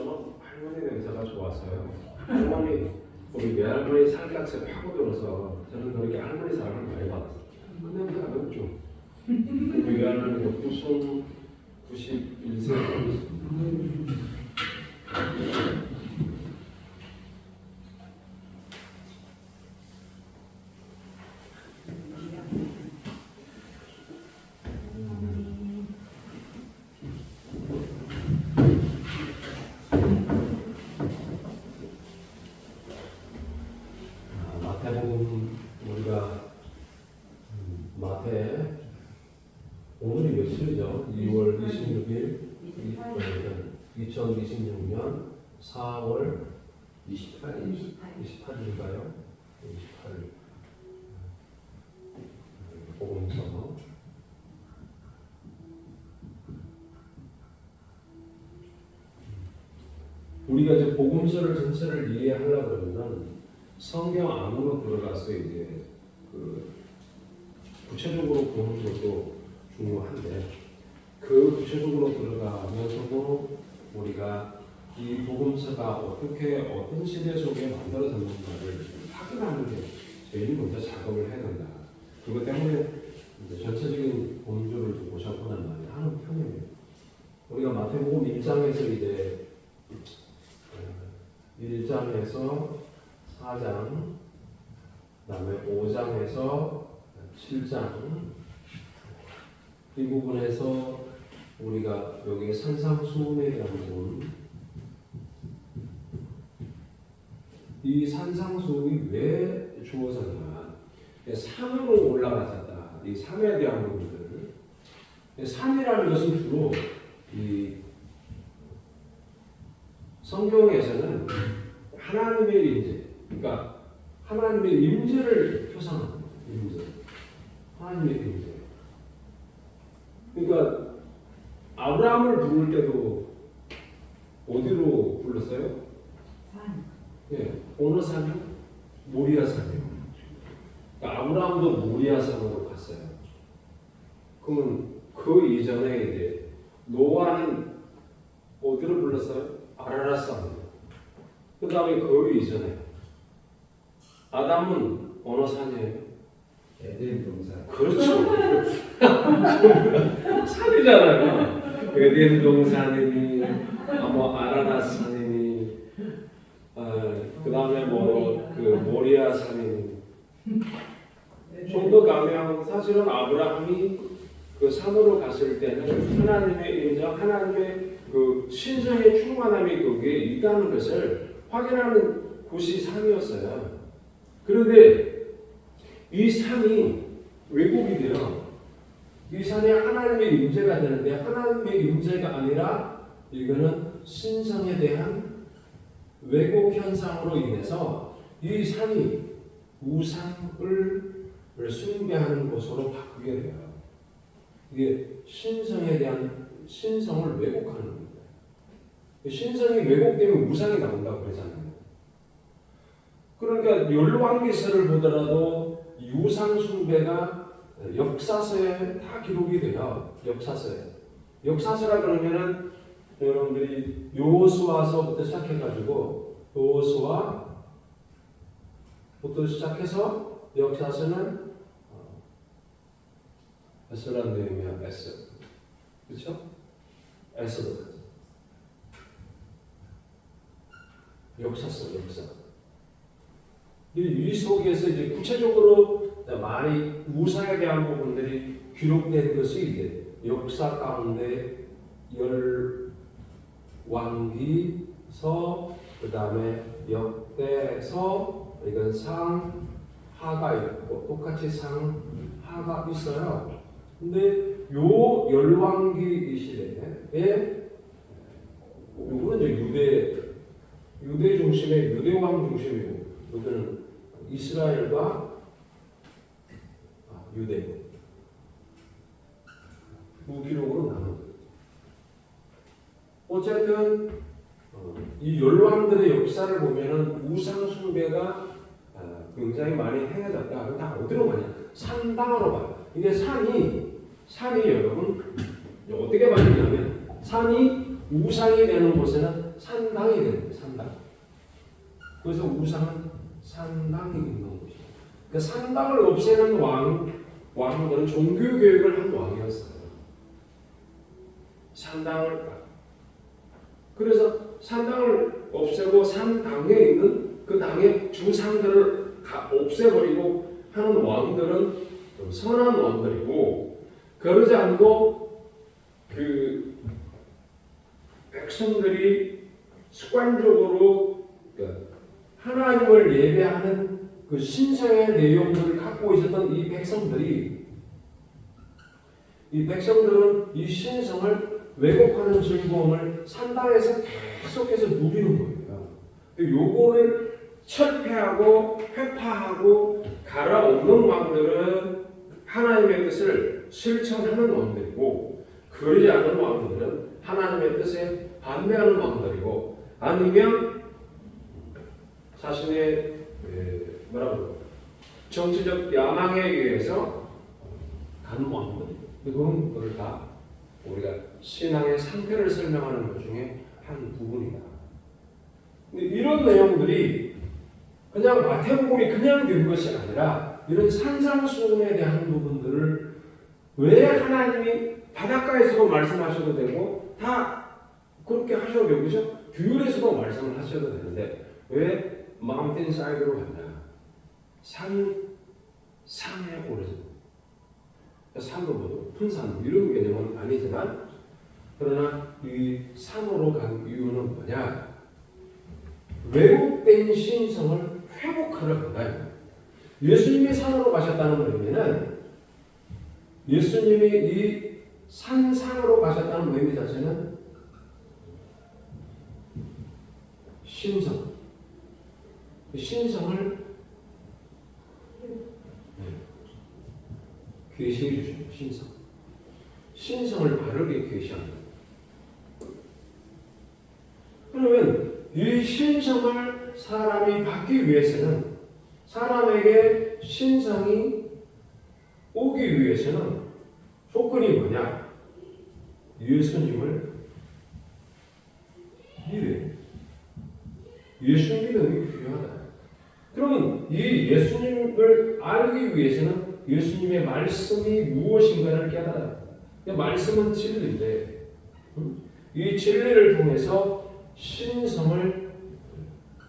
저는 할머니 냄새가 좋아서요. 우리 외할머니 살갗에 파고들어서 저는 그렇게 할머니 사랑을 많이 받았어요. 그 냄새가 없죠. 우리 외할머니가 무슨 91세. 마태복음 우리가 마태 오늘이 며칠이죠? 2월 26일 2026년 4월 28일인가요? 28일 복음서 우리가 이제 복음서를 전체를 이해하려고 그러면 성경 안으로 들어가서 이제 구체적으로 보는 것도 중요한데 그 구체적으로 들어가면서도 우리가 이 복음서가 어떤 시대 속에 만들어졌는가를 확인하는 게 제일 먼저 작업을 해야 된다. 그것 때문에 이제 전체적인 본주를 두고 접근을 많이 하는 편이에요. 우리가 마태복음 1장에서 이제 1장에서 4장, 그 다음에 5장에서 7장 이 부분에서 우리가 여기 산상수훈에 대한 부분, 이 산상수훈이 왜 주어졌나? 산으로 올라가셨다. 이 산에 대한 부분들. 산이라는 것은 주로 이 성경에서는 하나님의 임재, 그러니까 하나님의 임재를 표상합니다. 임재, 하나님의 임재. 그러니까 아브라함을 부를 때도 어디로 불렀어요? 산. 예, 어느 산이? 모리아 산이에요. 그러니까 아브라함도 모리아 산으로 갔어요. 그러면 그 이전에 이제 노아는 어디로 불렀어요? 아라랏 산이에요. 그 다음에 그 이전에 아담은 어느 산이에요? 에덴 동산. 그렇죠. 산이잖아요. 에덴 동산이니, 뭐 아라랏 산이니, 그 다음에 그 모리아 산이니. 좀 더 가면 사실은 아브라함이 그 산으로 갔을 때는 하나님의 인정, 하나님의 그 신성의 충만함이 거기에 있다는 것을 확인하는 곳이 산이었어요. 그런데 이 산이 왜곡이 돼요. 이 산에 하나님의 임재가 되는데 하나님의 임재가 아니라 이거는 신성에 대한 왜곡 현상으로 인해서 이 산이 우상을 숭배하는 곳으로 바뀌게 돼요. 이게 신성에 대한 신성을 왜곡하는 겁니다. 신성이 왜곡되면 우상이 나온다고 그러잖아요. 그러니까 열왕기서를 보더라도 우상 숭배가 역사서에 다 기록이 돼요. 역사서라 그러면은 여러분들이 여호수아서부터 시작해가지고 여호수아부터 시작해서 역사서는 에스라 느헤미야 에스, 그렇죠? 에스더 역사. 이 속에서 이제 구체적으로 많이 우상에 대한 부분들이 기록된 것이 이제 역사 가운데 열왕기서, 그 다음에 역대서, 이건 상하가 있고 똑같이 상하가 있어요. 근데 요 열왕기 이 시대에 요거는 이제 유대 중심의 유대왕 중심이고 여기는 이스라엘과 유대 무기록으로 나눈 거예요. 어쨌든 이 열왕들의 역사를 보면은 우상 숭배가 굉장히 많이 행해졌다. 그럼 다 어디로 가냐? 산당으로 가요. 이게 산이 여러분 어떻게 봐지냐면 산이 우상이 되는 곳에는 산당이 되는 거예요. 산당. 그래서 우상은 산당이 있는 것이죠. 그 산당을 없애는 왕들은 종교교육을 한 왕이었어요. 산당을 그래서 산당을 없애고 산당에 있는 그 당의 주상들을 없애버리고 하는 왕들은 좀 선한 왕들이고, 그러지 않고 그 백성들이 습관적으로 하나님을 예배하는 그 신성의 내용들을 갖고 있었던 이 백성들은 이 신성을 왜곡하는 즐거움을 산당에서 계속해서 누리는 거예요. 요거를 철폐하고 회파하고 갈아엎는 왕들은 하나님의 뜻을 실천하는 왕들이고, 그러지 않은 왕들은 하나님의 뜻에 반대하는 왕들이고, 아니면 자신의 정치적 야망에 의해서 가는 왕들이고, 그런 것을 다 우리가 신앙의 상태를 설명하는 것 중에 한 부분이다. 이런 내용들이 그냥 마태복음이 그냥 된 것이 아니라 이런 산상수훈에 대한 부분들을 왜 하나님이 바닷가에서도 말씀하셔도 되고 다 그렇게 하셔도 되고, 그죠? 듀얼에서도 말씀을 하셔도 되는데 왜 마운틴 사이드로 갔냐? 산에 오르죠. 산도 뭐 높은 산 이런 개념은 아니지만, 그러나 이 산으로 간 이유는 뭐냐? 왜곡된 신성을 회복하러 간다. 예수님이 산으로 가셨다는 의미는, 예수님이 이 산상으로 가셨다는 의미 자체는 신성을 계시해 주십니다. 신성을 바르게 계시합니다. 그러면 이 신성을 사람이 받기 위해서는, 사람에게 신성이 오기 위해서는 조건이 뭐냐? 예수님을 믿어요. 예수 믿음이 필요하다. 그러면 이 예수님을 알기 위해서는 예수님의 말씀이 무엇인가를 깨달아야 합니다. 말씀은 진리인데, 이 진리를 통해서 신성을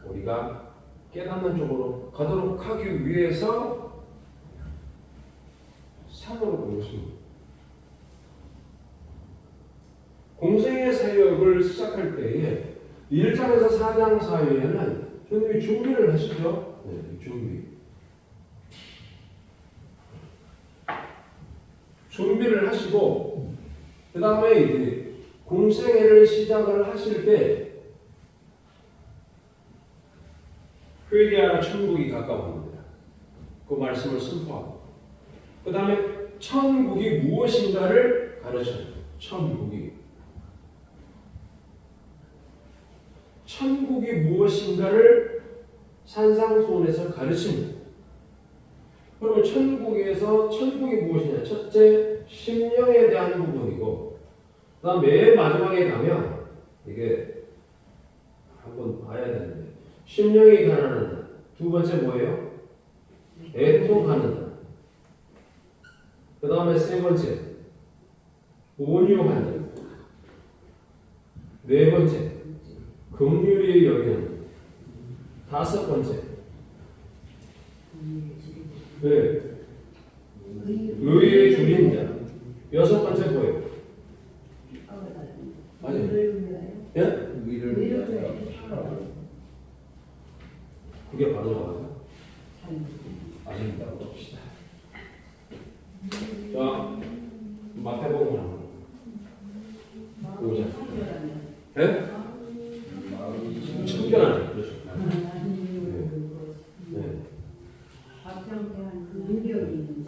우리가 깨닫는 쪽으로 가도록 하기 위해서 산으로 보십니다. 공생의 사역을 시작할 때에 1장에서 4장 사이에는 주님이 준비를 하시죠. 준비를 하시고, 그 다음에 이제 공생애를 시작을 하실 때 회개하라 천국이 가까웠습니다. 그 말씀을 선포하고, 그 다음에 천국이 무엇인가를 가르쳐요. 천국이 무엇인가를 산상수훈에서 가르칩니다. 그러면 천국이 무엇이냐? 첫째, 심령에 대한 부분이고, 그 다음 맨 마지막에 가면 이게 한번 봐야 되는데, 심령이 가난한 자. 두 번째 뭐예요? 애통하는 자. 그 다음에 세 번째, 온유한 자. 네 번째, 긍휼히 여기는. 다섯 번째, 의의 줄인 자. 여섯 번째 뭐예요? 예? 그게 바로 나와요? 아닙니다. 봅시다. 자, 마태복음 5장. 예? 청결하네. 그렇죠.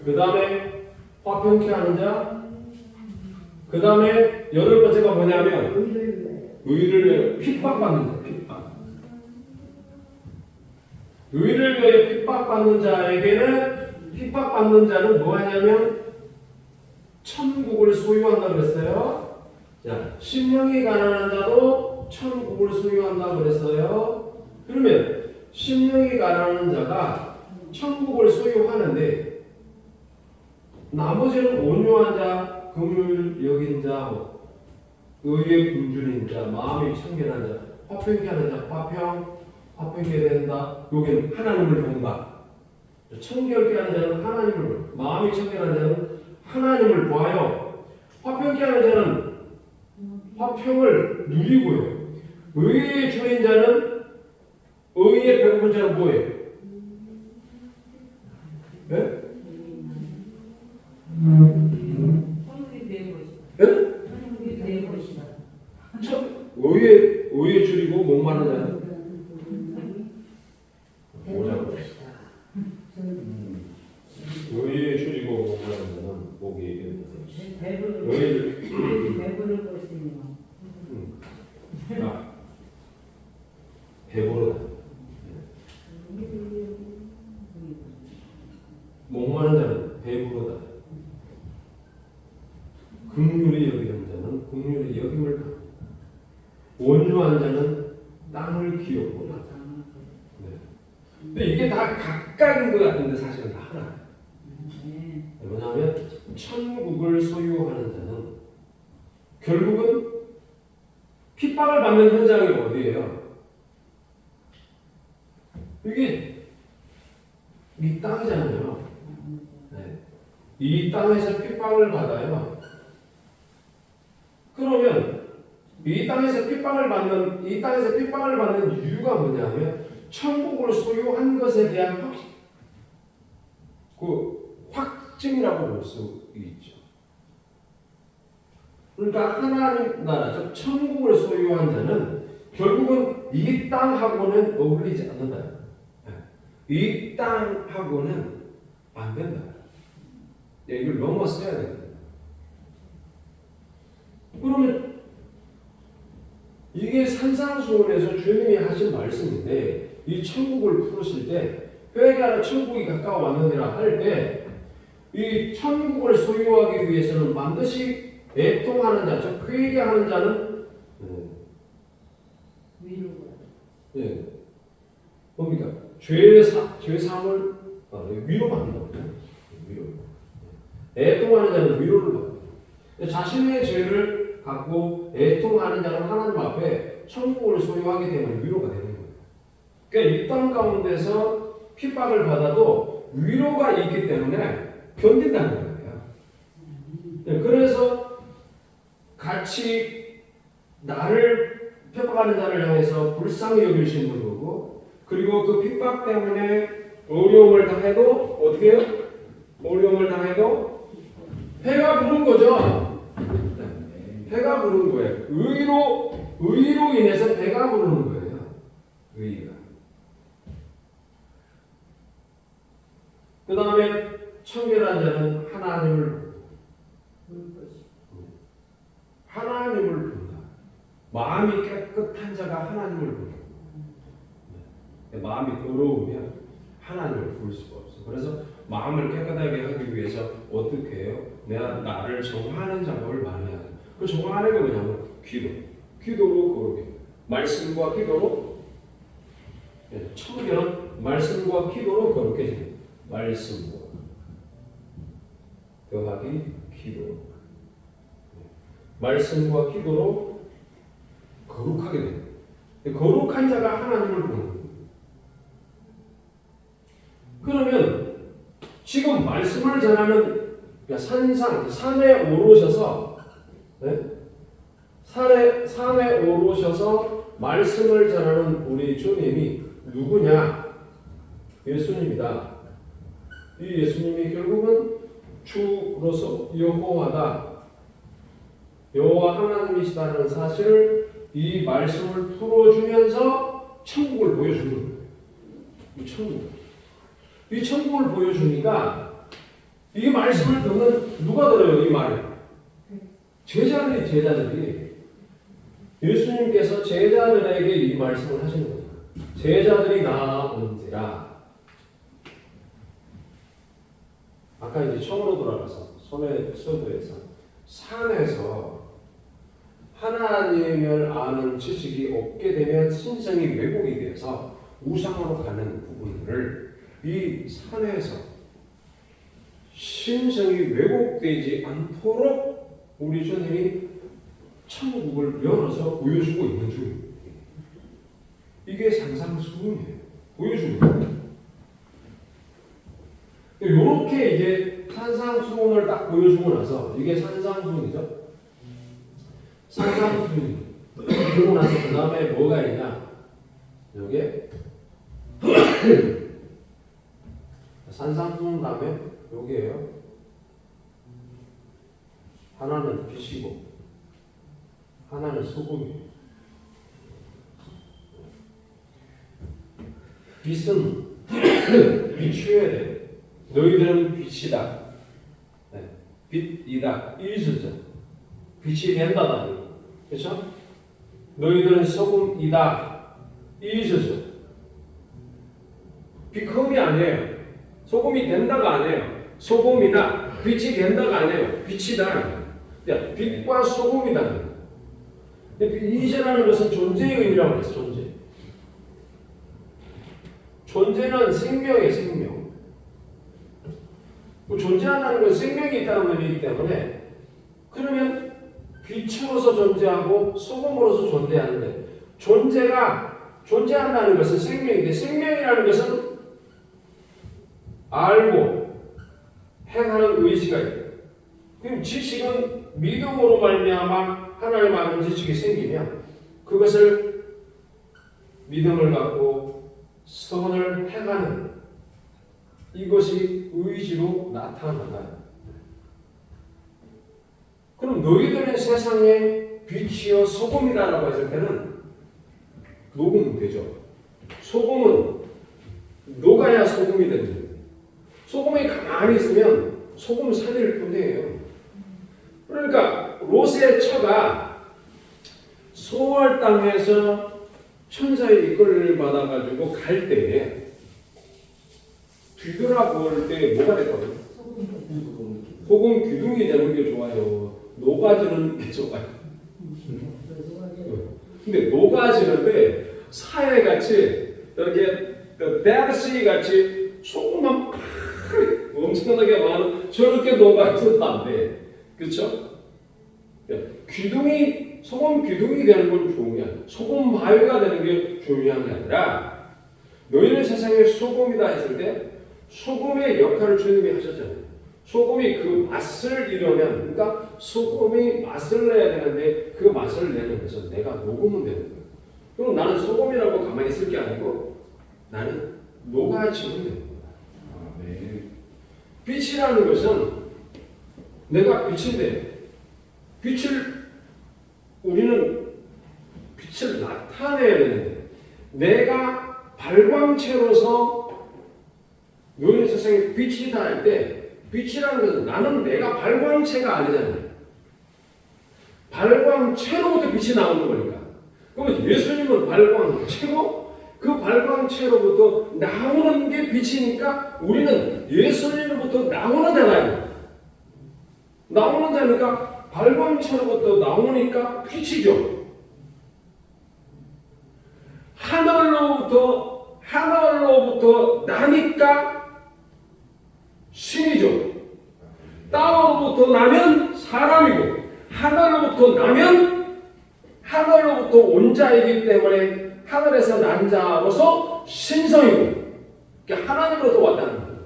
그 다음에 화평케 하는 자. 그 다음에 여덟 번째가 뭐냐면 의를 위해 핍박받는 자. 의를 위해 핍박받는 자에게는, 핍박받는 자는 뭐하냐면 천국을 소유한다 그랬어요. 자, 심령이 가난한 자도 천국을 소유한다 그랬어요. 그러면 심령이 가난한 자가 천국을 소유하는데 나머지는 온유한 자, 긍휼 여긴 자, 의에 굶주린 자, 마음이 청결한 자, 화평케 하는 자, 화평케 된다. 여기는 하나님을 본다. 청결케 하는 자는 하나님을 본, 마음이 청결한 자는 하나님을 보아요. 화평케 하는 자는 화평을 누리고요. 의에 줄인 자는 의에 배고픈 자는 뭐예요? 네? 의에 줄이고 목마른 자는 뭐라고? 의에 줄이고 목마른 자는 목이 배부를 것이며 배부르다. 목마른 자는 배부르다. 긍휼히 여기는 자는 긍휼히 여김을 받는다. 온유한 자는 땅을 기업고 받는다. 네. 근데 이게 다 각각인 것 같은데 사실은 다 하나. 뭐냐면 천국을 소유하는 자는 결국은 핍박을 받는 현장이 어디예요? 이게 이 땅이잖아요. 네. 이 땅에서 핍박을 받아요. 그러면 이 땅에서 핍박을 받는 이유가 뭐냐면 천국을 소유한 것에 대한 확증이라고 볼 수 있죠. 그러니까 하나님 나라, 즉 천국을 소유한 자는 결국은 이 땅하고는 어울리지 않는다. 이 땅하고는 안 된다. 이걸 넘어서야 된다. 그러면 이게 산상수훈에서 주님이 하신 말씀인데 이 천국을 풀으실 때 회개하라 천국이 가까워 왔느니라 할 때 이 천국을 소유하기 위해서는 반드시 애통하는 자, 즉 회개하는 자는 예, 뭡니까? 죄 사함을 위로받는다. 위로. 애통하는 자는 위로를 받는다. 자신의 죄를 갖고 애통하는 자는 하나님 앞에 천국을 소유하기 때문에 위로가 되는 거예요. 그러니까 이 땅 가운데서 핍박을 받아도 위로가 있기 때문에 견딘다는 거예요. 그래서 같이 나를 핍박하는 자를 향해서 불쌍히 여기신 분이고, 그리고 그 핍박 때문에 어려움을 당해도 어떻게 해요? 어려움을 당해도 해가 부는 거죠. 해가 부는 거예요. 의로 인해서 배가 부르는 거예요. 의가. 그 다음에 청결한 자는 하나님을 본다. 마음이 깨끗한 자가 하나님을 본다. 마음이 더러우면 하나님을 볼 수가 없어. 그래서 마음을 깨끗하게 하기 위해서 어떻게 해요? 내가 나를 정하는 작업을 많이 하죠. 그 정하는 게 뭐냐면 기도로 거룩해. 말씀과 기도로 청결은 말씀과 기도로 거룩해집니다. 말씀과 더하기 기도. 말씀과 기도로 거룩하게 됩니다. 거룩한 자가 하나님을 보는 거예요. 그러면 지금 말씀을 전하는 산에 오르셔서 산에 오르셔서 말씀을 전하는 우리 주님이 누구냐? 예수님이다. 이 예수님이 결국은 주로서 여호와다. 여호와 하나님이시다는 사실을 이 말씀을 풀어주면서 천국을 보여주는 거예요. 이 천국을 보여주니까 이 말씀을 듣는 누가 들어요? 이 말을 제자들이 예수님께서 제자들에게 이 말씀을 하시는 거예요. 제자들이 나온지라. 아까 이제 처음으로 돌아가서 손의 서도에서 산에서 하나님을 아는 지식이 없게 되면 신성이 왜곡이 되어서 우상으로 가는 부분들을 이 산에서 신성이 왜곡되지 않도록 우리 주님이 천국을 열어서 보여주고 있는 중입니다. 이게 산상수훈이에요. 보여주는 거예요. 이렇게 이제 산상수훈을 딱 보여주고 나서 이게 산상수훈이죠. 산상수훈 그러고 나서 그 다음에 뭐가 있냐? 여기에 산상수훈 다음에 여기에요. 하나는 빛이고 하나는 소금이에요. 빛은 비추어야 돼. 너희들은 빛이다. 네. 빛이다. 이수죠. 빛이 된다다. 그렇죠? 너희들은 소금이다. 이수죠. 빛컴이 아니에요. 소금이 된다가 아니에요. 소금이다. 빛이 된다가 아니에요. 빛이다. 빛과 소금이다. 이제라는 것은 존재의 의미라고 했어. 존재. 존재는 생명이에요. 생명. 존재한다는 건 생명이 있다는 의미이기 때문에 그러면 빛으로서 존재하고 소금으로서 존재하는데 존재가 존재한다는 것은 생명인데 생명이라는 것은 알고 행하는 의지가 있다. 그럼 지식은 믿음으로 말미암아 하나님 아는 지식이 생기면 그것을 믿음을 갖고 선을 행하는 이것이 의지로 나타난다. 그럼 너희들은 세상의 빛이요 소금이다라고 했을 때는 녹으면 되죠. 소금은 녹아야 소금이 되는 거예요. 소금이 가만히 있으면 소금 사릴 뿐이에요. 그러니까 롯의 처가 소월 땅에서 천사의 이끌을 받아가지고 갈 때에 뒤돌아볼 때 뭐가 됐거든요? 소금 기둥이 되는 게 좋아요. 녹아지는 게 좋아요. 근데 녹아지는데 사해같이 이렇게 데드시 같이 소금만 엄청나게 많은 저렇게 녹아져도 안 돼. 그렇죠? 기둥이 소금 기둥이 되는 건 좋은 게 아니야. 소금 바위가 되는 게 중요한 게 아니라 너희는 세상에 소금이다 했을 때 소금의 역할을 주님이 하셨잖아요. 소금이 그 맛을 이루면 그러니까 소금이 맛을 내야 되는데 그 맛을 내는 것은 내가 녹으면 되는 거예요. 그럼 나는 소금이라고 가만히 있을 게 아니고 나는 녹아지면 되는 거야. 네. 빛이라는 것은 내가 빛인데 우리는 빛을 나타내야 되는데 내가 발광체로서 너희 세상에 빛이다 할 때 빛이라는 것은 나는 내가 발광체가 아니잖아요. 발광체로부터 빛이 나오는 거니까. 그러면 예수님은 발광체고 그 발광체로부터 나오는 게 빛이니까 우리는 예수님으로부터 나오는 자다. 나오는 자니까 발광체로부터 나오니까 빛이죠. 하늘로부터 나니까 신이죠. 땅으로부터 나면 사람이고 하늘로부터 나면 하늘로부터 온 자이기 때문에 하늘에서 난 자로서 신성이고 그러니까 하나님으로부터 왔다는 거예요.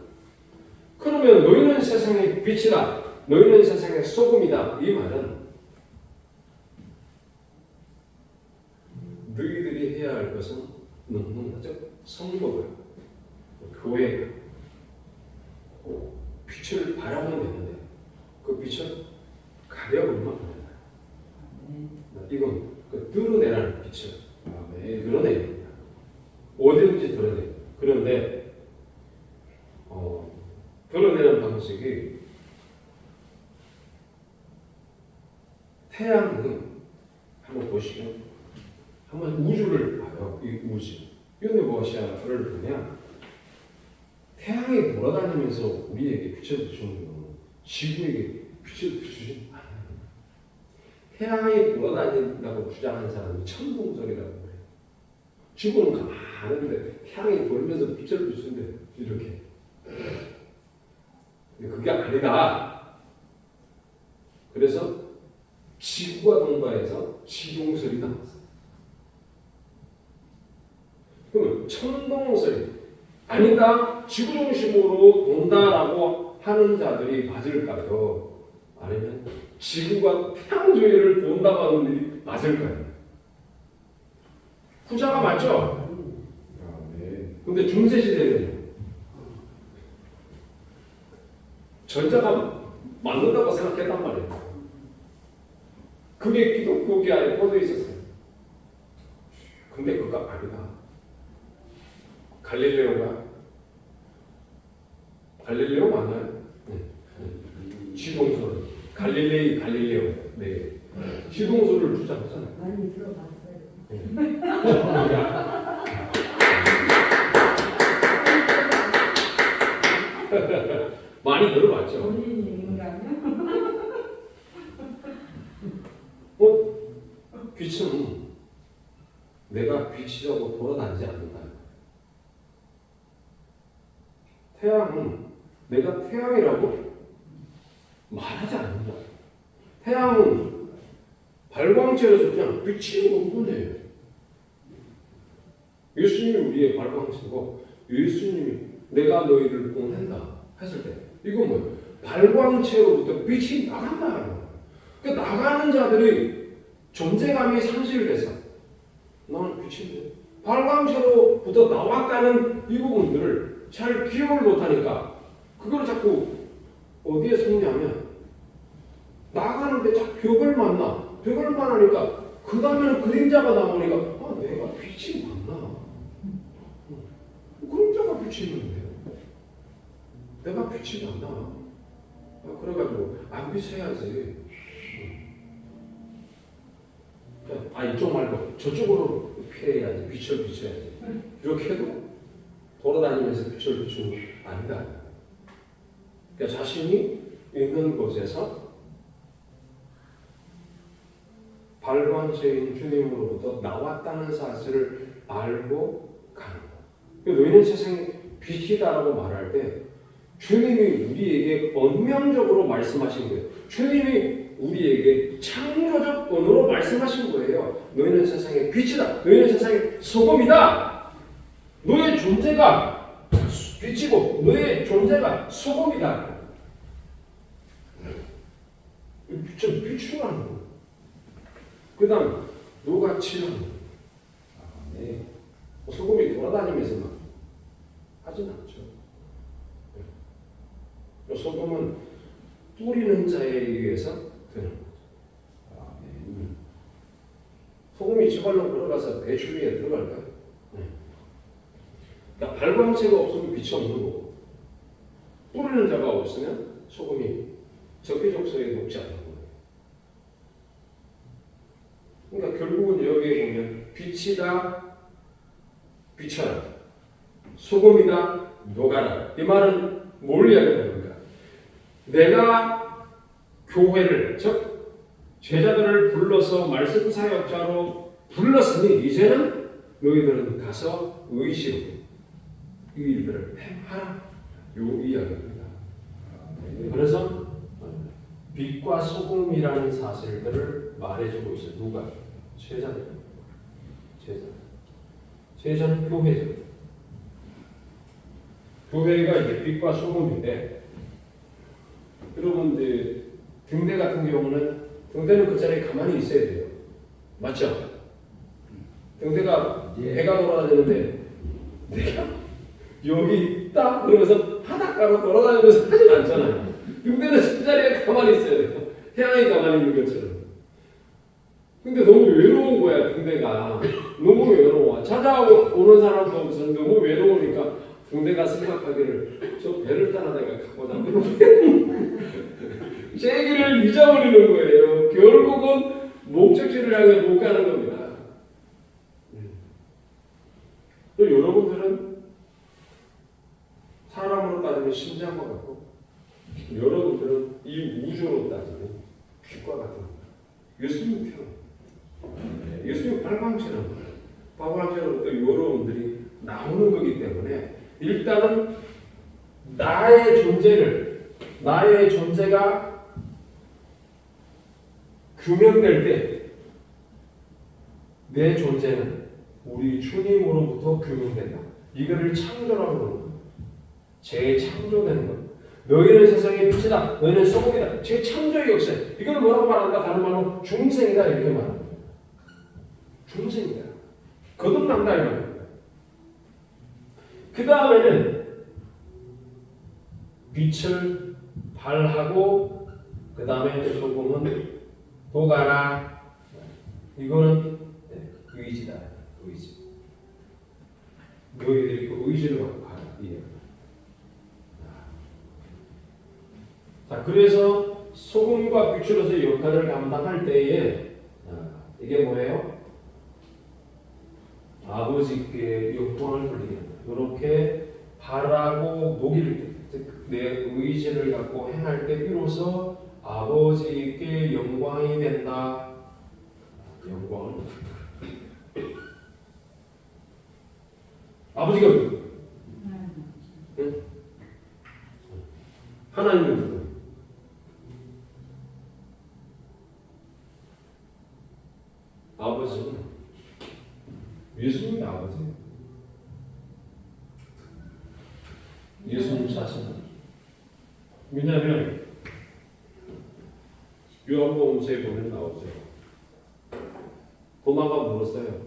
그러면 너희는 세상의 빛이다. 너희는 세상의 소금이다. 이 말은 너희들이 해야 할 것은 성도고요. 교회 빛을 바라보면 되는데 그 빛을 가려버리면 안 된다. 이건 그 드러내라는 빛을 드러내야 됩니다. 어디든지 드러내요. 그런데 드러내는 방식이 태양은 한번 보시면 한번 우주를 봐요. 이 우주. 유니버셜을 보면 태양이 돌아다니면서 우리에게 빛을 비추는 건 지구에게 빛을 비추지 않아요. 태양이 돌아다닌다고 주장하는 사람이 천동설이라고 그래요. 지구는 가만한데 태양이 돌면서 빛을 비춘대 이렇게. 근데 그게 아니다. 그래서 지구가 동거해서 지동설이 나왔어요. 그러면 천동설이 아니다. 지구 중심으로 돈다라고 하는 자들이 맞을까요? 아니면 지구가 태양 주위를 돈다고 하는 일이 맞을까요? 후자가 맞죠? 네. 근데 중세 시대에는 전자가 맞는다고 생각했단 말이에요. 그게 기독교계 안에 뻗어 있었어요. 근데 그거 아니다. 갈릴레오 맞나요? 네. 지동설. 갈릴레오. 네. 지동설을 주장하잖아요. 많이 들어봤어요. 많이 들어봤죠. 본인이 인간이요? 빛은 내가 빛이라고 돌아다니지 않는다. 태양은 내가 태양이라고 말하지 않는다. 태양은 발광체로서 그냥 비치는 것뿐이에요. 예수님이 우리의 발광체고 예수님이 내가 너희를 보낸다 했을 때 이건 뭐예요? 발광체로부터 빛이 나간다. 그러니까 나가는 자들이 존재감이 상실돼서 나는 빛인데 발광체로부터 나왔다는 이 부분들을 잘 기억을 못하니까 그걸 자꾸 어디에 속냐면 나가는데 자꾸 벽을 만나니까 그 다음에는 그림자가 나오니까 내가 빛이 맞나? 그림자가 빛이 있는데 내가 빛이 맞나? 그래가지고 안 빛해야지. 이쪽 말고 저쪽으로 피해야지. 빛을 비춰야지. 이렇게 해도 돌아다니면서 빛을 비추는 건 아니다. 그러니까 자신이 있는 곳에서 발광체인 주님으로부터 나왔다는 사실을 알고 가는 것. 너희는 세상에 빛이다라고 말할 때 주님이 우리에게 언명적으로 말씀하신 거예요. 주님이 우리에게 창조적 언어로 말씀하신 거예요. 너희는 세상의 빛이다. 너희는 세상의 소금이다. 너의 존재가 빛이고 너의 존재가 소금이다. 좀 비추라는 거예요. 그 다음 누가 치는 네. 소금이 돌아다니면서 하진 않죠. 소금은 뿌리는 자에 의해서 되는 거죠. 소금이 지발로 걸어가서 배추 위에 들어갈까요? 그러니까 발광체가 없으면 빛이 없는 거고 뿌리는 자가 없으면 소금이 적기적소에 녹지 않는 거예요. 그러니까 결국은 여기에 보면 빛이다 비춰라, 소금이다 녹아라. 이 말은 뭘 이야기하는 겁니까? 내가 교회를 즉 제자들을 불러서 말씀 사역자로 불렀으니 이제는 너희들은 가서 의시로 이 일들을 행하라. 요 이야기입니다. 그래서 빛과 소금이라는 사실들을 말해주고 있어요. 누가? 제자들. 제자는 교회죠. 교회가 이제 빛과 소금인데, 여러분 이제 등대 같은 경우는 등대는 그 자리에 가만히 있어야 돼요. 맞죠? 등대가 배가 돌아다니는데 내가 여기 있다 그러면서 바닷가로 돌아다니면서 하진 않잖아요. 등대는 그 자리에 가만히 있어야 돼요. 태양이 가만히 있는 것처럼. 근데 너무 외로운 거야, 등대가. 너무 외로워. 찾아오는 사람도 없어. 너무 외로우니까 등대가 생각하기를 저 배를 타나 내가 가보자. 세기를 잊어버리는 거예요. 결국은 목적지를 향해 못 가는 겁니다. 또 여러분들은 사람으로 따지면 심장과 같고 여러분들은 이 우주로 따지면 빛과 같은 겁니다. 예수님 편. 네. 예수님 발광체는 발광체는 또 여러분들이 나오는 거기 때문에 일단은 나의 존재가 규명될 때 내 존재는 우리 주님으로부터 규명된다. 이거를 창조라고 그러는 거예요. 재창조되는 거예요. 너희는 세상의 빛이다. 너희는 소금이다. 재창조의 역사. 이걸 뭐라고 말한다? 다른 말로 중생이다 이렇게 말합니다. 중생이다. 거듭난다 이 말입니다. 그 다음에는 빛을 발하고 그 다음에 소금은 도가라. 이거는 의지다. 의지. 너희들이 그 의지를 갖고 가라. 이게. 자, 그래서 소금과 빛으로서 역할을 감당할 때에 이게 뭐예요? 아버지께 영광을 돌리게 한다. 이렇게 바라고 녹일 때, 즉 내 의지를 갖고 행할 때 비로소 아버지께 영광이 된다. 영광을. 아버지가 누구? 응? 하나님은 누구? 아버지는 예수님이 아버지예요. 예수님 자신은. 왜냐하면 요한복음서에 보면 나오죠. 도마가 물었어요.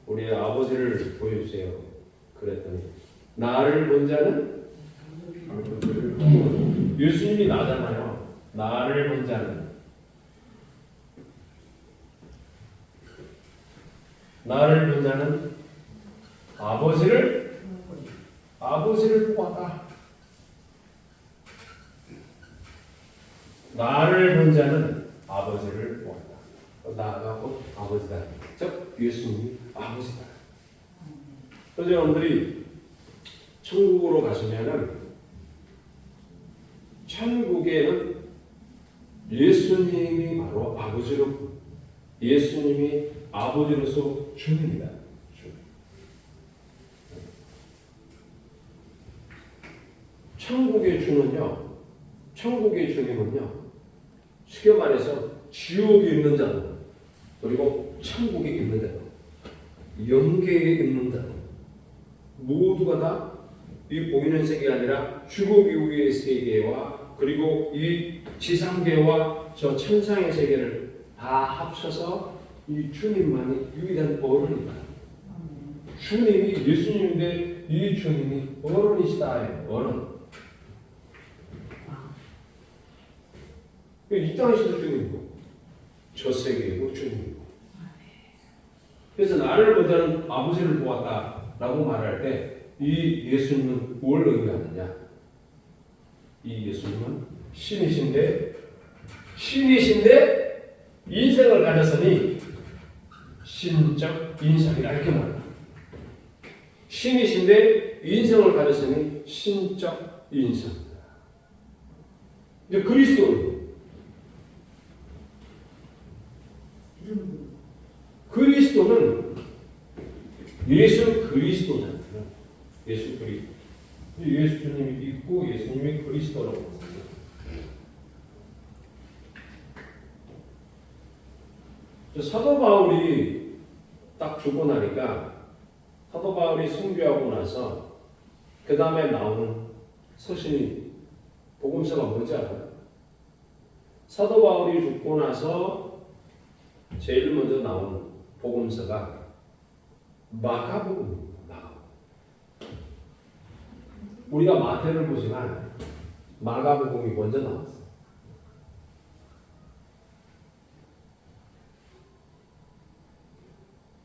우리 아버지를 보여주세요. 그랬더니 나를 본 자는 예수님이 나잖아요. 나를 본 자는 아버지를 보았다. 나를 본 자는 아버지를 보았다. 나가 곧 아버지다. 즉 예수님이 아버지다. 그래서 여러분들이 천국으로 가시면은 천국에는 예수님이 바로 예수님이 아버지로서 주님이다. 천국의 주님은요, 쉽게 말해서 지옥에 있는 자들, 그리고 천국에 있는 자들, 영계에 있는 자들, 모두가 다 이 보이는 세계가 아니라 죽음 이후의 세계와 그리고 이 지상계와 저 천상의 세계를 다 합쳐서 이 주님만이 유일한 어른이다. 주님이 예수님인데 이 주님이 어른이시다. 어른. 이 땅에서도 주님이고 저 세계이고 주님이고. 그래서 나를 본 자는 아버지를 보았다라고 말할 때 이 예수님은 뭘 의미하느냐? 이 예수님은 신이신데 인생을 가졌으니 신적 인성이라 이렇게 말합니다. 신이신데 인성을 가졌으니 신적 인성. 이제 그리스도는 예수 그리스도잖아요. 예수 그리스도. 예수님이 있고 예수님이 그리스도라고 했습니다. 사도 바울이 딱 죽고 나니까 사도 바울이 순교하고 나서 그 다음에 나오는 서신이 복음서가 뭔지 알아요? 사도 바울이 죽고 나서 제일 먼저 나온 복음서가 마가복음입니다. 우리가 마태를 보지만 마가복음이 먼저 나왔어요.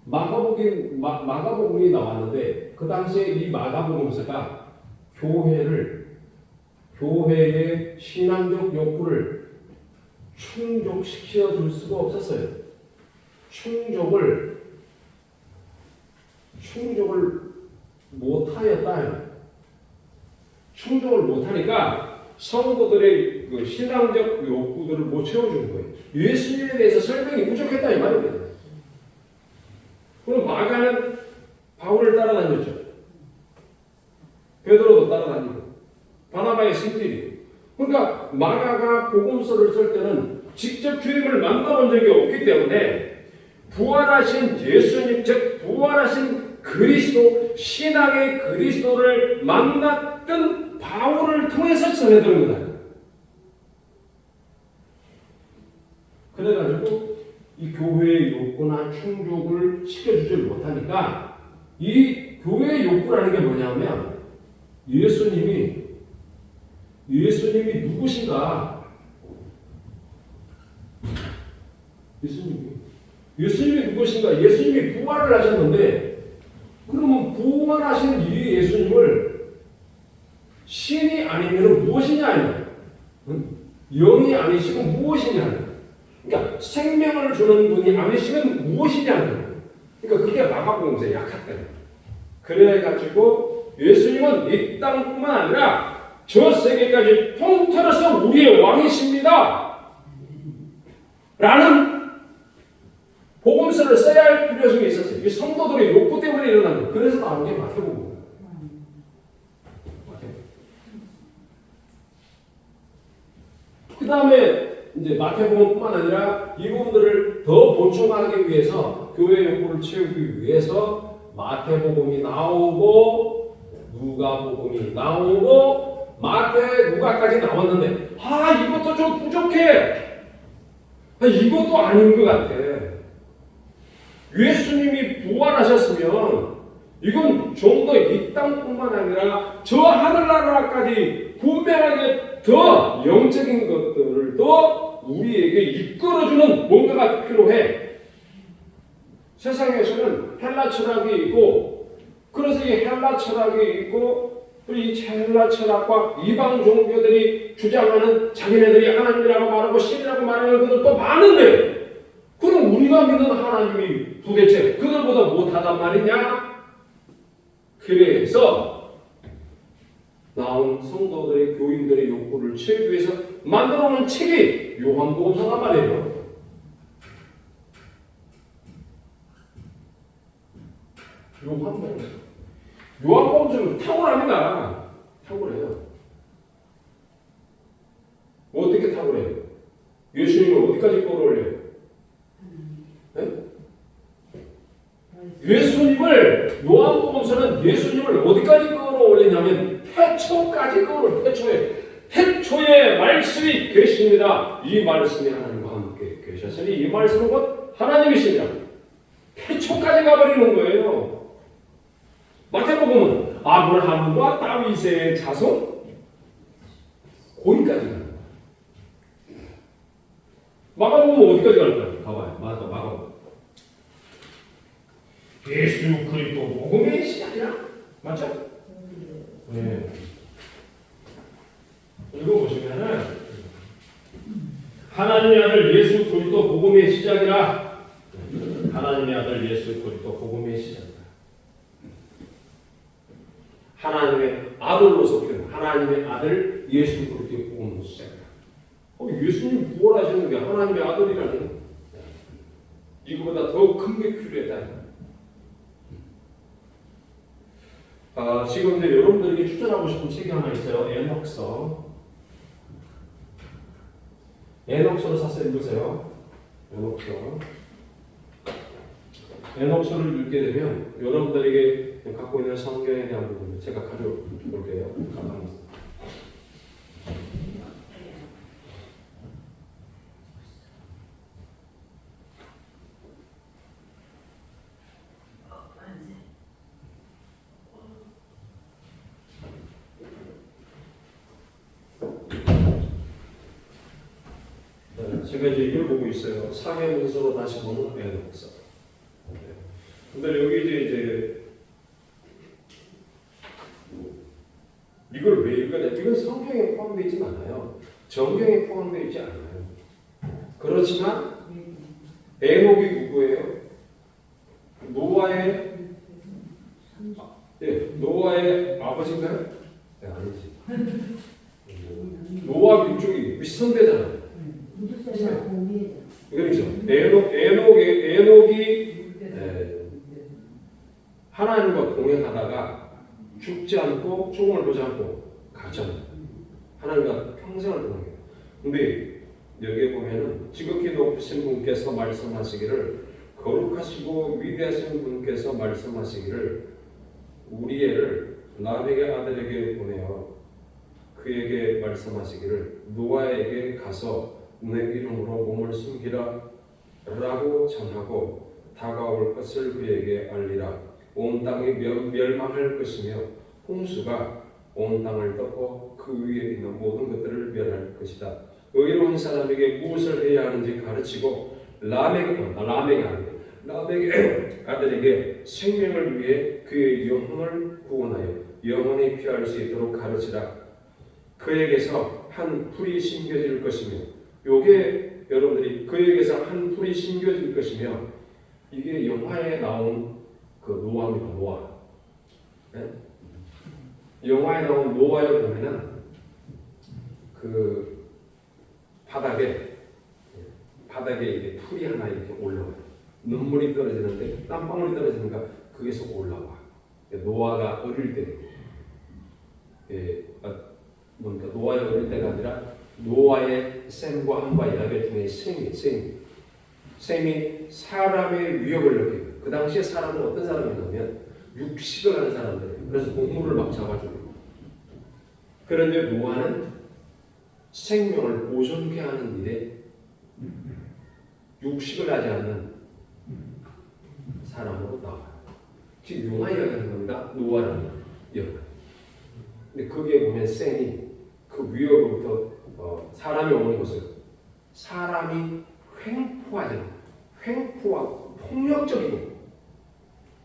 마가복음이 나왔는데 그 당시에 이 마가복음서가 교회의 신앙적 욕구를 충족시켜 줄 수가 없었어요. 충족을 못하였다. 충족을 못하니까 성도들의 그 신앙적 욕구들을 못 채워주는 거예요. 예수님에 대해서 설명이 부족했다 이 말입니다. 그럼 마가는 바울을 따라다녔죠. 베드로도 따라다니고 바나바의 신들이. 그러니까 마가가 복음서를 쓸 때는 직접 주님을 만나본 적이 없기 때문에 부활하신 예수님, 즉 부활하신 그리스도, 신앙의 그리스도를 만났던 바울을 통해서 전해드는 거다. 그래가지고 이 교회의 욕구나 충족을 시켜주지 못하니까 이 교회의 욕구라는 게 뭐냐면 예수님이 누구신가? 예수님이 누구신가? 예수님이 부활을 하셨는데 그러면 부활하신 이 예수님을 신이 아니면 무엇이냐 아니냐? 영이 아니시고 무엇이냐? 그러니까 생명을 주는 분이 아니시면 무엇이냐? 그러니까 그게 마가복음서의 약학들이에요. 그래가지고 예수님은 이 땅뿐만 아니라 저 세계까지 통틀어서 우리의 왕이십니다. 라는 복음서를 써야 할 필요성이 있었어요. 이 성도들의 욕구 때문에 일어난 거예요. 그래서 나온 게 마태복음이에요. 그 다음에 이제 마태복음뿐만 아니라 이 부분들을 더 보충하기 위해서 교회 욕구를 채우기 위해서 마태복음이 나오고 누가복음이 나오고 마태 누가까지 나왔는데 이것도 좀 부족해. 이것도 아닌 것 같아. 예수님이 부활하셨으면 이건 좀 더 이 땅뿐만 아니라 저 하늘나라까지 분명하게 더 영적인 것들을 더 우리에게 이끌어주는 뭔가가 필요해. 세상에서는 헬라 철학이 있고 그래서 이 헬라 철학이 있고 이 헬라 철학과 이방 종교들이 주장하는 자기네들이 하나님이라고 말하고 신이라고 말하는 것들도 많은데 그럼 우리가 믿는 하나님이 도대체 그들보다 못하단 말이냐? 그래서 나온 성도들의 교인들의 욕구를 채우기 위해서 만들어 놓은 책이 요한복음서란 말이에요. 요한복음서는 탁월합니다. 탁월해요. 어떻게 탁월해요? 예수님을 어디까지 끌어올려요? 네? 예수님을 요한복음서는 예수님을 어디까지 끌어올리냐면 태초까지 끌어올려. 태초에 말씀이 계십니다. 이 말씀이 하나님과 함께 계셨으니 이 말씀은 곧 하나님이십니다. 태초까지 가버리는 거예요. 마태복음은 아브라함과 다윗의 자손 거기까지 가는 거예요. 마가복음은 어디까지 갈까요? 가봐요. 마가복음. 예수 그리스도 복음의 시작이야? 맞죠? 네. 읽어보시면은 하나님의 아들 예수 그리스도 복음의 시작이라. 하나님의 아들 예수 그리스도 복음의 시작이라. 하나님의 아들로서 표현. 하나님의 아들 예수 그리스도의 복음의 시작이라. 예수님 부활하시는 게 하나님의 아들이라니. 이거보다 더 큰 게 필요했다. 지금 이제 여러분들에게 추천하고 싶은 책이 하나 있어요. 에녹서. 에녹서를 사서 읽으세요. 에녹서를 읽게 되면 여러분들에게 갖고 있는 성경에 대한 부분을 제가 가져볼게요. 제가 이제 이걸 보고 있어요. 사회문서로 다시 보는 에녹서. 근데 여기 이제 이걸 왜 읽어야 돼? 이건 성경에 포함되어 있지 않아요. 정경에 포함되어 있지 않아요. 그렇지만 에녹이 누구예요? 노아의 아버지인가요? 네, 아니지. 노아 민족이 윗선대잖아. 무드셀라 공예. 그렇죠. 에녹이 하나님과 동행하다가 죽지 않고 죽음을 보지 않고 가잖아요. 하나님과 평생을 동행해요. 근데 여기에 보면은 지극히 높으신 분께서 말씀하시기를, 거룩하시고 위대하신 분께서 말씀하시기를, 우리엘을 라멕의 아들에게 보내어 그에게 말씀하시기를 노아에게 가서 내 이름으로 몸을 숨기라 라고 전하고 다가올 것을 그에게 알리라. 온 땅이 멸망할 것이며 홍수가 온 땅을 덮어 그 위에 있는 모든 것들을 멸할 것이다. 의로운 사람에게 무엇을 해야 하는지 가르치고 라멕의 아들에게 생명을 위해 그의 영혼을 구원하여 영원히 피할 수 있도록 가르치라. 그에게서 한 풀이 심겨질 것이며, 요게 여러분들이 그에게서 한 풀이 심겨질 것이며, 이게 영화에 나온 그 노아입니다. 노아. 네? 영화에 나온 노아에 보면은 그 바닥에 이게 풀이 하나 이렇게 올라와요. 눈물이 떨어지는데 땀방울이 떨어지니까 그게서 올라와. 노아가 어릴 때, 뭔가 노아의 어릴 때가 아니라 노아의 셈과 함과 야벳 중에 셈이 사람의 위협을 느끼고, 그 당시에 사람은 어떤 사람이냐면 육식을 하는 사람들이에요. 그래서 동물을 막 잡아주고. 그런데 노아는 생명을 보존케 하는 일에 육식을 하지 않는 사람으로 나와요. 지금 용화 이야기하는 겁니다. 노아라는 영화. 근데 거기에 보면 셈이 그 위협으로부터 사람이 오는 것을, 사람이 횡포하고 폭력적이고,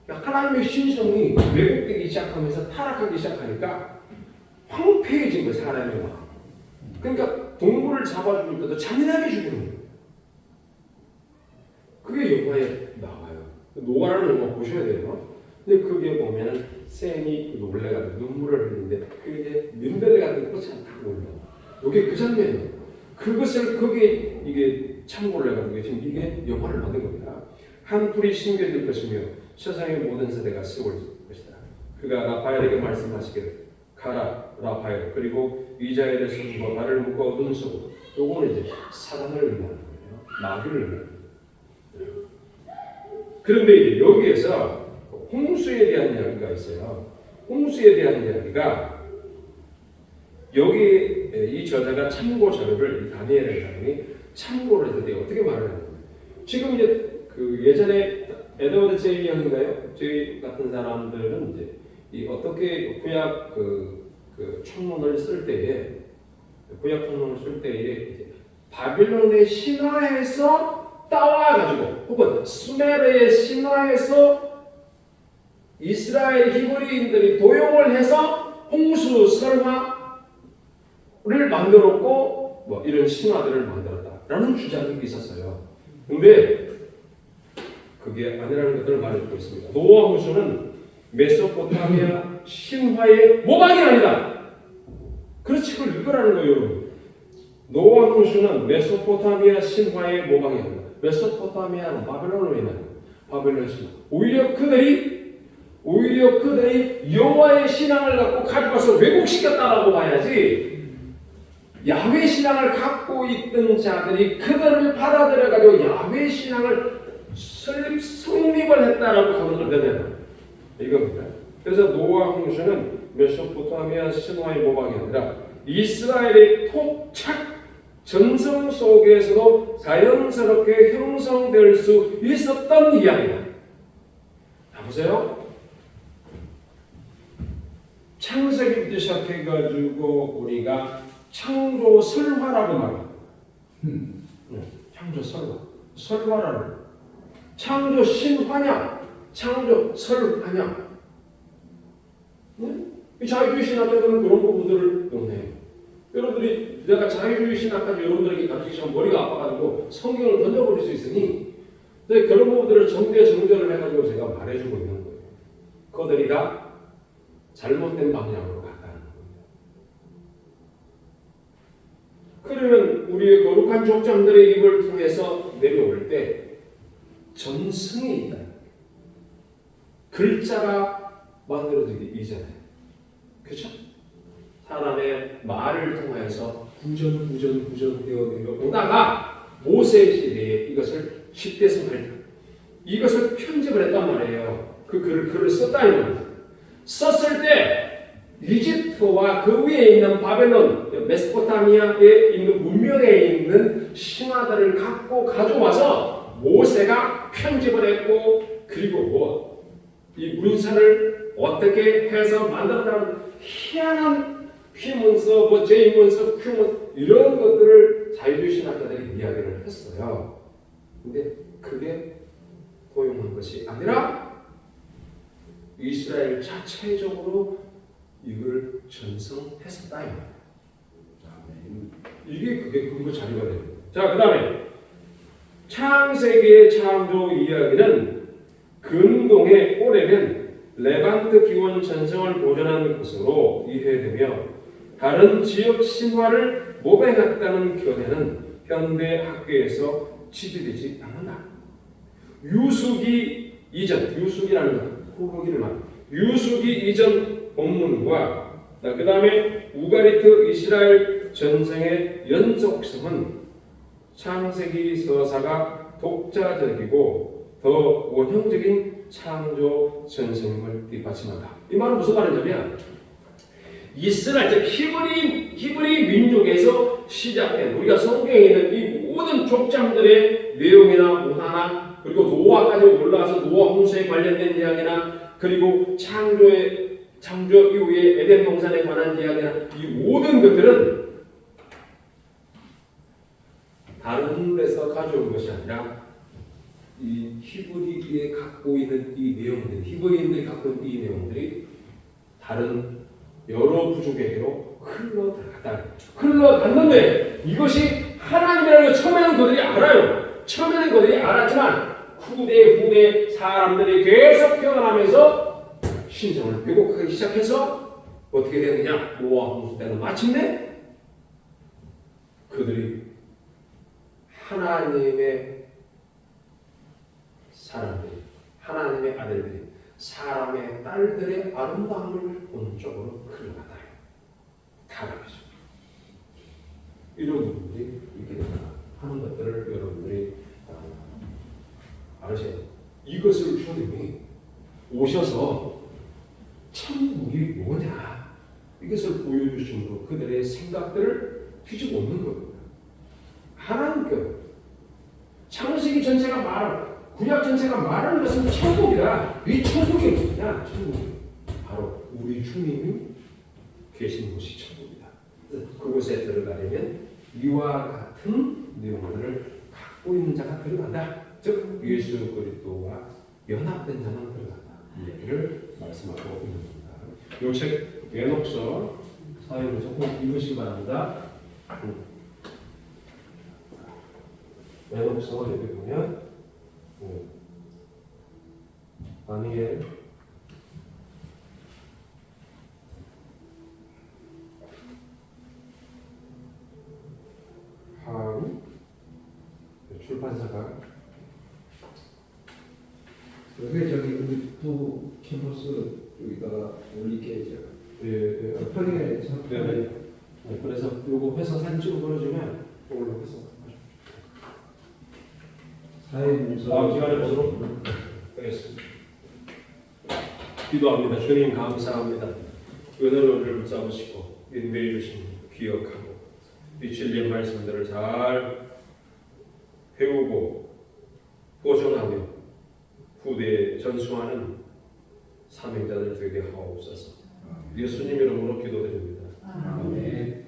하나님의 신성이 왜곡되기 시작하면서 타락하기 시작하니까 황폐해진 거예요. 사람이 막. 그러니까 동물을 잡아죽을 때도 잔인하게 죽이는 거예요. 그게 영화에 나와요. 노아라는 영화 보셔야 돼요. 근데 거기에 보면 셈이 놀래가지고 눈물을 흘리는데 그게 민들레 같은 꽃이 딱 올라와. 이게 그 장면이에요. 그것을 거기에 이게 참고를 해가지고 지금 이게 영화를 만든 겁니다. 한 풀이 심겨질 것이며 세상의 모든 세대가 세울 것이다. 그가 라파엘에게 말씀하시기를, 가라 라파엘, 그리고 이자엘의 손과 발을 묶어 어둠 속으로. 요거는 이제 사단을 의미하는 거예요. 마귀를 의미하는 거예요. 그런데 이제 여기에서 홍수에 대한 이야기가 있어요. 홍수에 대한 이야기가 여기 이 저자가 참고 자료를, 다니엘의 사람이 참고를 했는데 어떻게 말을 하는 거예요? 지금 이제 그 예전에 에드워드 제이 형인가요? 저희 같은 사람들은 이제 이 어떻게 구약 그 총론을 쓸 때에, 구약 총론을 쓸 때에 이제 바빌론의 신화에서 따와가지고, 혹은 수메르의 신화에서 이스라엘 히브리인들이 도용을 해서 홍수 설화를 만들었고, 뭐 이런 신화들을 만들었다라는 주장이 있었어요. 근데 그게 아니라는 것들을 말해주고 있습니다. 노아 홍수는 메소포타미아 신화의 모방이 아니다. 그렇지, 그걸 읽으라는 거예요, 여러분. 노아 홍수는 메소포타미아 신화의 모방이 아니다. 메소포타미아는 바벨론으로 인한 바벨론 신화. 오히려 그들이 여호와의 신앙을 갖고 가져가서 왜곡시켰다라고 봐야지, 야훼 신앙을 갖고 있던 자들이 그들을 받아들여가지고 야훼 신앙을 성립을 했다라고 하는 걸 이겁니다. 그래서 노아 홍수는 메소포타미아 신화의 모방이 아니라 이스라엘의 토착 전성 속에서도 자연스럽게 형성될 수 있었던 이야기다. 자, 보세요. 창세기부터 시작해가지고 우리가 창조 설화라고 말합니다. 창조 설화라는 창조 신화냐, 창조 설화냐. 이 자유주의 신학자들은 그런 부분들을 용해요. 여러분들이 내가 자유주의 신학까지 여러분들에게 가르치시면 머리가 아파가지고 성경을 던져버릴 수 있으니, 그런 부분들을 정제를 해가지고 제가 말해주고 있는 거예요. 그들이 다 잘못된 방향으로 갔다는 겁니다. 그러면 우리의 거룩한 족장들의 입을 통해서 내려올 때 전승이 있다. 글자가 만들어지기 이전에, 그렇죠? 사람의 말을 통해서 구전 되어 내려오다가 모세 시대에 이것을 10대 성할 이것을 편집을 했단 말이에요. 그 글을 썼다 이 말이에요. 썼을 때 이집트와 그 위에 있는 바벨론, 메소포타미아에 있는 문명에 있는 신화들을 갖고 가져와서 모세가 편집을 했고, 그리고 이 문서를 어떻게 해서 만들었다는 희한한 피문서, 제문서, 큐문서 이런 것들을 자유주의신학자들이 이야기를 했어요. 근데 그게 도용한 것이 아니라 이스라엘 자체적으로 이걸 전성했었다. 이게 그게 근거 자료가 됩니다. 자, 그 다음에 창세기의 창조 이야기는 근동의 오래된 레반트 기원 전성을 보존한 것으로 이해되며 다른 지역 신화를 모방했다는 견해는 현대 학계에서 지지되지 않는다. 유수기 이전, 유수기라는 것, 후기를 말. 유수기 이전 본문과 그 다음에 우가리트 이스라엘 전쟁의 연속성은 창세기 서사가 독자적이고 더 원형적인 창조 전쟁을 뒷받침한다. 이 말은 무슨 말이냐면 이스라엘, 즉 히브리 민족에서 시작된 우리가 성경에 있는 이 모든 족장들의 내용이나 문화나 그리고 노아까지 올라가서 노아 홍수에 관련된 이야기나 그리고 창조 이후에 에덴 동산에 관한 이야기나 이 모든 것들은 다른 데서 가져온 것이 아니라 이 히브리에 갖고 있는 이 내용들, 히브리인들이 갖고 있는 이 내용들이 다른 여러 부족에게로 흘러갔는데 이것이 하나님이라는 걸 처음에는 그들이 알아요. 처음에는 그들이 알았지만 후대 사람들이 계속 태어나면서 신성을 왜곡하기 시작해서 어떻게 되느냐? 노아 홍수 때는 마침내 그들이 하나님의 사람들이, 하나님의 아들들이, 사람의 딸들의 아름다움을 보는 쪽으로 흘러가다. 타락이죠. 이런 부분들이 있게 된다 하는 것들을 여러분들이 알으셔야 돼요. 이것을 주님이 오셔서 천국이 뭐냐 이것을 보여주심으로 그들의 생각들을 뒤집어 엎는 겁니다. 하나님께서 창세기 전체가 구약 전체가 말하는 것은 천국이다. 이 천국이 뭐냐? 천국이 바로 우리 주님이 계신 곳이 천국이다. 그곳에 들어가려면 이와 같은 내용들을 갖고 있는 자가 들어간다. 즉 예수 그리스도와 연합된 자만 들어간다. 이 얘기를 말씀하고 있는 겁니다. 이 책 외녹서 사회에서 꼭 읽으시기 바랍니다. 외녹서 여기 보면 다니엘 하루 출판사가 그게 저기 우리 두 캠퍼스 여기다가 올리게 제가 편의에 네, 그래서 요거 회사 사진 찍어 보내주면 그걸로 해서 사회문서 다음 시간에 보도록 하겠습니다. 기도합니다. 주님 감사합니다. 은혜를 우리를 붙잡으시고 인도해 주신 기억하고 이 진리의 말씀들을 잘 배우고 보존하며 후대에 전수하는 사명자들 되게 하옵소서. 예수님 이름으로 기도드립니다. 아멘. 아멘.